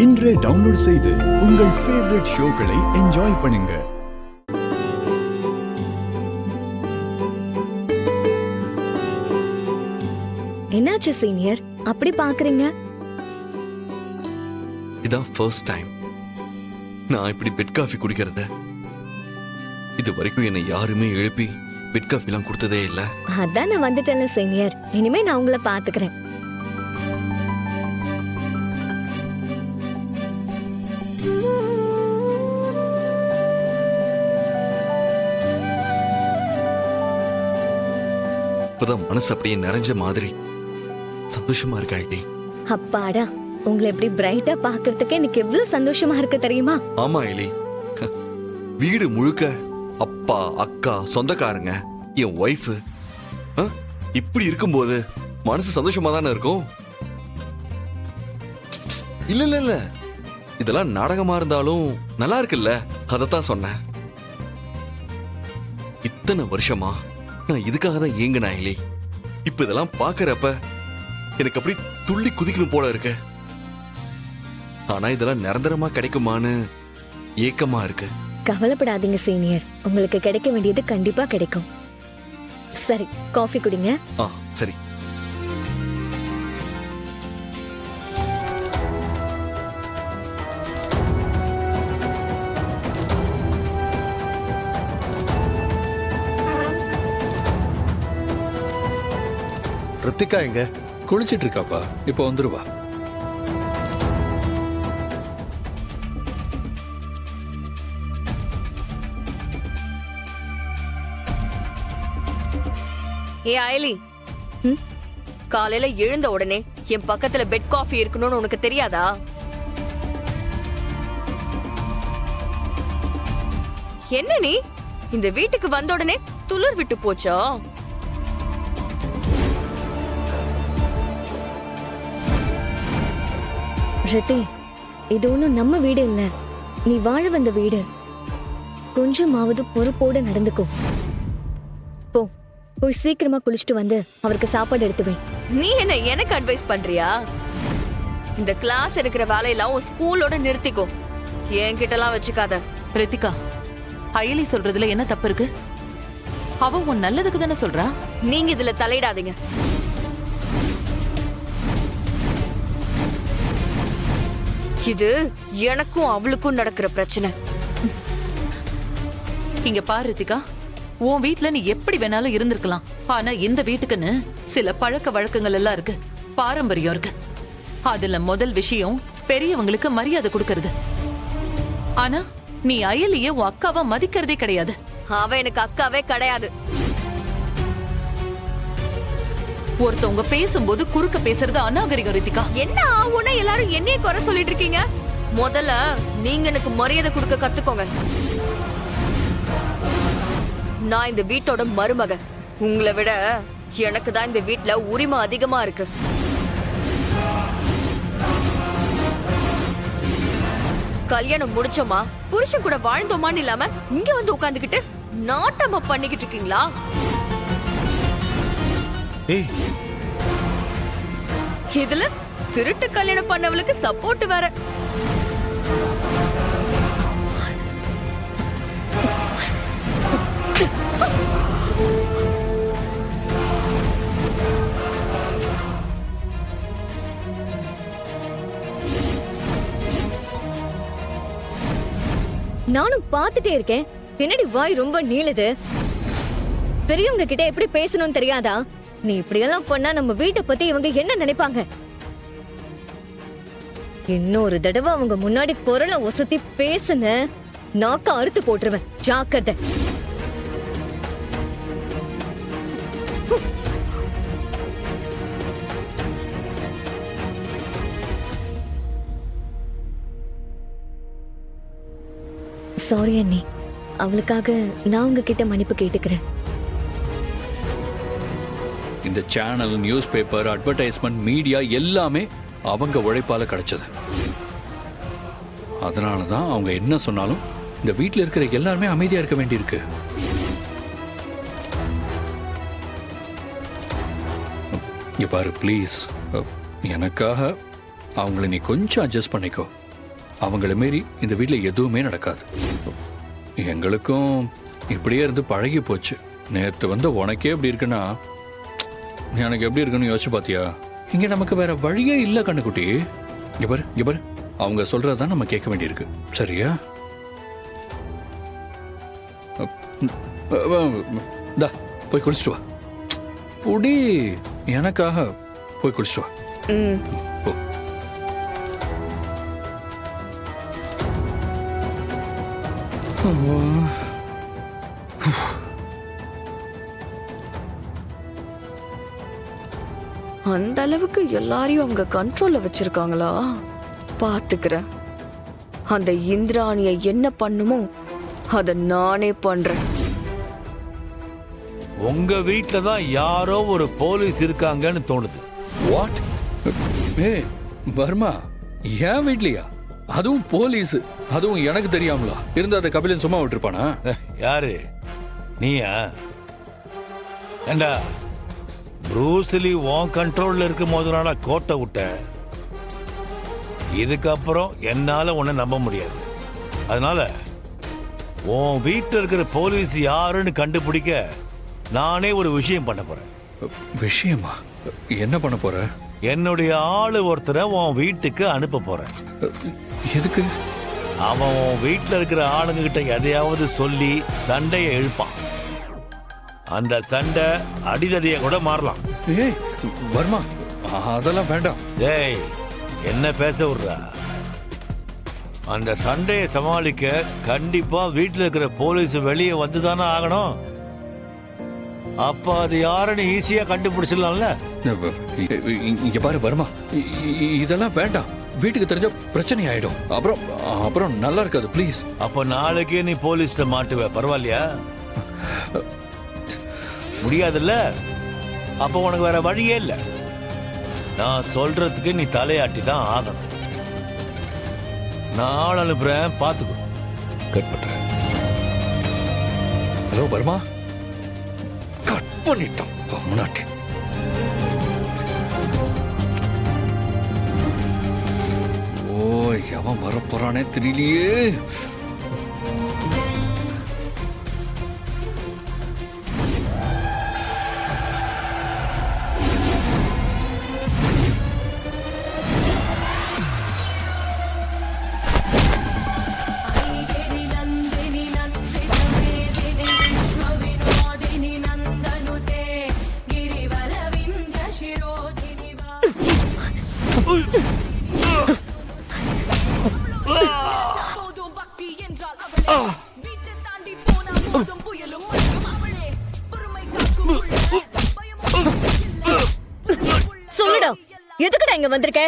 இன்றே டவுன்லோட் செய்து உங்கள் ஃபேவரட் ஷோக்களை என்ஜாய் பண்ணுங்க. என்னாச்சு சீனியர், அப்படி பாக்குறீங்க? இதான் ஃபர்ஸ்ட் டைம் நான் இப்படி பெட் காஃபி குடிக்கிறது. இது வரைக்கும் என்னை யாருமே எழுப்பி பெட் காஃபி எல்லாம் கொடுத்ததே இல்ல. அதான் நான் வந்துட்டேன்ல சீனியர், இனிமே நான் உங்களை பாத்துக்கிறேன். இப்பதான் மனசு அப்படியே நிறைஞ்ச மாதிரி சந்தோஷமா இருக்கா ஐடி. அப்பாடா, உங்களை எப்படி பிரைட்டா பாக்குறதுக்கு எனக்கு எவ்வளவு சந்தோஷமா இருக்கு தெரியுமா? ஆமா எலி, வீடு முழுக்க அப்பா அக்கா சொந்தக்காரங்க என் ஒய்ஃப் இப்படி இருக்கும்போது மனசு சந்தோஷமா தானே இருக்கும். இல்ல இல்ல இல்ல, இதெல்லாம் நாடகமா இருந்தாலும் நல்லா இருக்குல்ல, அதத்தான் சொன்னேன். இத்தனை வருஷமா நான் இதுக்காக தான் ஏங்கினா எலி. இப்ப இதெல்லாம் பாக்குறப்ப எனக்கு அப்படி துள்ளி குதிக்கணும் போல இருக்கு. ஆனா இதெல்லாம் நிரந்தரமா கிடைக்குமான்னு ஏக்கமா இருக்கு. கவலைப்படாதீங்க சீனியர், உங்களுக்கு கிடைக்க வேண்டியது கண்டிப்பா கிடைக்கும். சரி, காஃபி குடிங்க. சரி. ரித்திகா எங்க? குளிச்சிட்டு இருக்காப்பா, இப்போ வந்துருவா. ஏ அயலி, காலையில எழுந்த உடனே என் பக்கத்துல பெட் காஃபி இருக்கணும்னு உனக்கு தெரியாதா? என்ன நீ இந்த வீட்டுக்கு வந்த உடனே துளிர் விட்டு போச்சா? ரித்தி, இது ஒண்ணும் நம்ம வீடு இல்ல, நீ வாழ வந்த வீடு. கொஞ்சமாவது பொறுப்போட நடந்துக்கோ. போ, போய் சீக்கிரமா குளிச்சுட்டு வந்து அவருக்கு சாப்பாடு எடுத்து வை. நீ என்ன எனக்கு அட்வைஸ் பண்றியா? இந்த கிளாஸ் எடுக்கிற வேலையெல்லாம் உன் ஸ்கூலோட நிறுத்திக்கோ, என்கிட்ட எல்லாம் வச்சுக்காத. ரித்திகா, அயலி சொல்றதுல என்ன தப்பு இருக்கு? அவ உன் நல்லதுக்கு தானே சொல்றா. நீங்க இதுல தலையிடாதீங்க. இது எனக்கும் அவளுக்கும் நடக்கிற பிரச்சனை. இங்க பாரு ரித்திகா, உன் வீட்ல நீ எப்படி வேணாலும் இருந்திருக்கலாம். ஆனா இந்த வீட்டுக்குன்னு சில பழக்க வழக்கங்கள் எல்லாம் இருக்கு, பாரம்பரியம் இருக்கு. அதுல முதல் விஷயம் பெரியவங்களுக்கு மரியாதை கொடுக்கறது. ஆனா நீ அயலிய உன் அக்காவா மதிக்கிறதே கிடையாது. அவ எனக்கு அக்காவே கிடையாது. ஒருத்தவங்க பேசும்போது குறுக்க பேசுறது அநாகரிகம் ரித்திகா. என்ன ஆகும்னா எல்லாரும் என்னைய குறை சொல்லிட்டு இருக்கீங்க? முதல்ல நீங்க எனக்கு மரியாதை கொடுக்க கத்துக்கோங்க. நான் இந்த வீட்டோட மருமக. உங்களை விட எனக்கு தான் இந்த வீட்ல உரிமை அதிகமா இருக்கு. கல்யாணம் முடிச்சோமா, புருஷன் கூட வாழ்ந்தோமான்னு இல்லாம இங்க வந்து உட்கார்ந்துகிட்டு நாட்டமா பண்ணிக்கிட்டு இருக்கீங்களா? ஏய், இதுல திருட்டு கல்யாணம் பண்ணவளுக்கு சப்போர்ட் வேற. நானும் பாத்துட்டே இருக்கேன், என்னடி வாய் ரொம்ப நீளுது? பெரியவங்க கிட்ட எப்படி பேசணும்னு தெரியாதா? நீ இப்படி எல்லாம் பண்ணா நம்ம வீட்டை பத்தி இவங்க என்ன நினைப்பாங்க? இன்னொரு தடவை அவங்க முன்னாடி குரலை ஒசத்தி பேசுன, நாக்க அறுத்து போட்டுருவேன், ஜாக்கிரதை. சாரி அண்ணி, அவளுக்காக நான் உங்ககிட்ட மன்னிப்பு கேட்டுக்கிறேன். இந்த channel, news paper, advertisement, media எல்லாமே அவங்க உழைப்பால கிடைச்சது. அதனாலதான் அவங்க என்ன சொன்னாலும் இந்த வீட்டில் இருக்கிற எல்லாருமே அமைதியா இருக்க வேண்டியிருக்கு. இங்க பாரு ப்ளீஸ், எனக்காக அவங்கள நீ கொஞ்சம் அட்ஜஸ்ட் பண்ணிக்கோ. அவங்கள மீறி இந்த வீட்ல எதுவுமே நடக்காது. எங்களுக்கும் இப்படியே இருந்து பழகி போச்சு. நேத்து வந்து உனக்கே எப்படி இருக்குன்னா எனக்கு எப்படி இருக்குன்னு யோசிச்சு பாத்தியா? இங்க நமக்கு வேற வழியே இல்ல கண்ணுக்குட்டி. இங்க பாரு அவங்க சொல்றதுதான் நம்ம கேட்க வேண்டியிருக்கு. சரியா? தா போய் குளிச்சுட்டு வா. புடி எனக்காக போய் குளிச்சுட்டு வா. போ. அந்த அளவுக்கு எல்லாரையும் அவங்க கண்ட்ரோல்ல வச்சிருக்காங்களா? பாத்துக்கிறேன். அந்த இந்திராணிய என்ன பண்ணுமோ அத நானே பண்றேன். உங்க வீட்ல தான் யாரோ ஒரு போலீஸ் இருக்காங்கன்னு தோணுது. வாட்? ஏய் வர்மா, என் வீட்லயா? அதுவும் போலீஸ், அதுவும் எனக்கு தெரியாமலா? இருந்தா அதை கபிலன் சும்மா விட்டுருப்பானா? யாரு நீயா? ஏண்டா ப்ரூஸ்லி உன் கண்ட்ரோல்ல இருக்கும் போதுனால கோட்டை விட்ட. இதுக்கப்புறம் என்னால உன்னை நம்ப முடியாது. அதனால உன் வீட்டில் இருக்கிற போலீஸ் யாருன்னு கண்டுபிடிக்க நானே ஒரு விஷயம் பண்ண போறேன். விஷயமா? என்ன பண்ண போற? என்னுடைய ஆளு ஒருத்தரை உன் வீட்டுக்கு அனுப்ப போறேன். எதுக்கு? அவன் உன் வீட்டில் இருக்கிற ஆளுங்க கிட்ட எதையாவது சொல்லி சண்டையை இழுப்பான். அந்த சண்டை அடிதடியை கூட மாறலாம். ஏய் வர்மா, அதெல்லாம் வேண்டாம். ஏய் என்ன பேச விடுறா? அந்த சண்டையை சமாளிக்க கண்டிப்பா வீட்டில் இருக்கிற போலீஸ் வெளியே வந்துதானே ஆகணும். அப்ப அது யாருன்னு ஈஸியா கண்டுபிடிச்சிடலாம்ல. இங்க பாரு வர்மா, இதெல்லாம் வேண்டாம். வீட்டுக்கு தெரிஞ்ச பிரச்சனை ஆயிடும். அப்புறம் நல்லா இருக்காது. ப்ளீஸ். அப்ப நாளைக்கே நீ போலீஸ்ட மாட்டுவ, பரவாயில்லையா? முடியாதுல்ல? அப்ப உனக்கு வேற வழியே இல்ல. நான் சொல்றதுக்கு நீ தலையாட்டி தான் ஆகணும். நான் ஆள் அனுப்புறேன், பாத்துக்கோ. கட் பண்றேன். ஹலோ வர்மா, கட் பண்ணிட்டான் முன்னாடி. ஓ எவன் வரப்போறானே தெரியலையே. சொல்லுடா, எதுக்குடா இங்க வந்திருக்க?